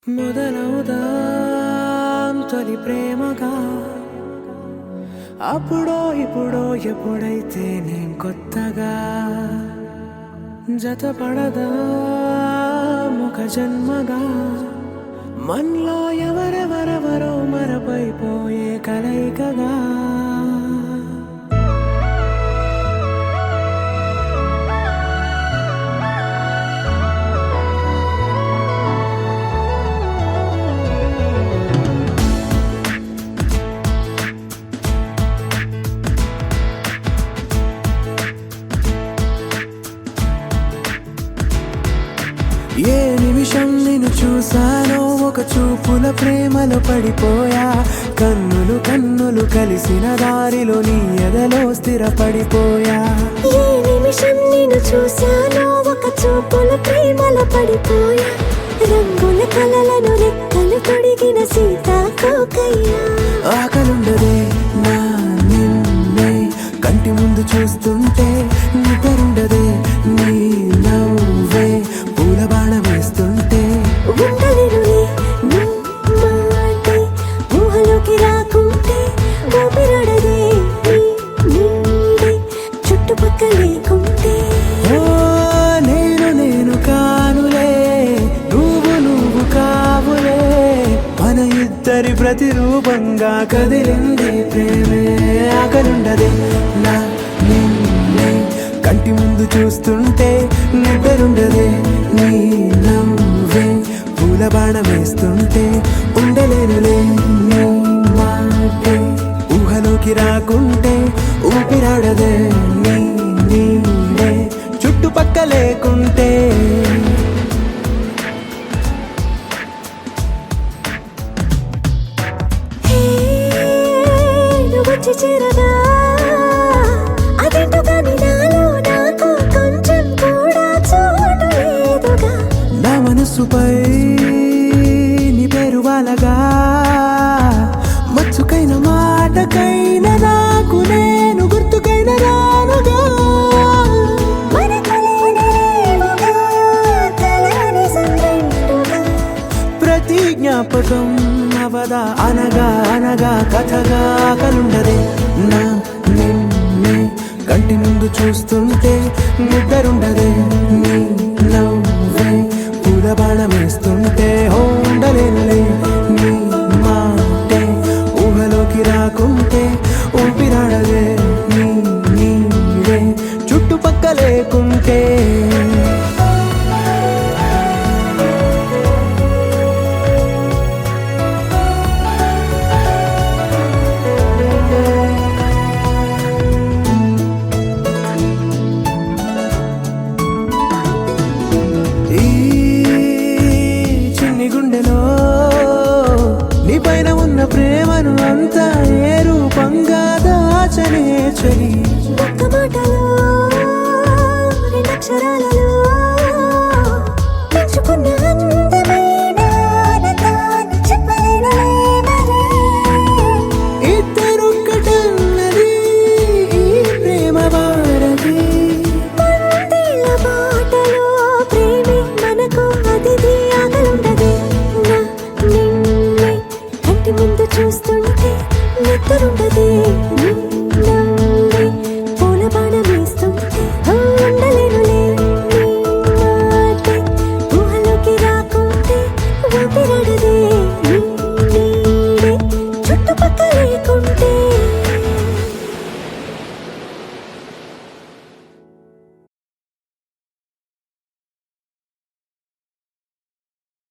మొదలవుదాం తొలి ప్రేమగా అప్పుడో ఇప్పుడో ఎప్పుడైతే నేను కొత్తగా జతపడదా ఒక జన్మగా మనలో ఎవరెవరెవరో మరపైపోయే కలయికగా ఏ నిమిషం నిన్ను చూసానో ఒక చూపుల ప్రేమలో పడిపోయా కన్నులు కన్నులు కలిసిన దారిలో నీ ఎదలో స్థిరపడిపోయా ఏ నిమిషం నిన్ను చూసానో ఒక చూపుల ప్రేమలో పడిపోయా రంగుల కలలను రెక్కలు తొడిగిన సీతాకోకయ్యా ఆకలుండదే నా నిన్నే కంటి ముందు చూస్తుంటే నిద్రుండదే నీ నవ్వే పూల బాణం వేస్తుంటే ఉండలేనులే నీ మాటే ఊహలోకి రాకుంటే ఊపిరాడదే నీ నీడే చుట్టుపక్కల లేకుంటే ఓ నేను కానులే నువ్వు కావులే మన ఇద్దరి ప్రతిరూపంగా కదిలింది ప్రేమే ఆకలుండదే నా నిన్నే కంటి ముందు చూస్తుంటే నిద్రుండదే నీ నవ్వే పూల బాణం వేస్తుంటే ఉండలేనులే నీ మాటే ఊహలోకి రాకుంటే ఊపిరాడదే నీ నీడే చుట్టుపక్క లేకుంటే హే నువ్వు వచ్చి చేరగా అదేంటో కానీ నాలో నాకు కొంచెం కూడా చోటు లేదుగా నా మనసుపై నీ పేరు వాలగా మచ్చుకైన మాటకైన నాకు నేను గుర్తుకైన రానుగా మనకులేనివేమోగా కలని సంరెండుగా ప్రతి జ్ఞాపకం అవదా అనగా అనగా కథగా కలుండదే నా నిన్నే కంటి ముందు చూస్తుంటే నిద్రుండదే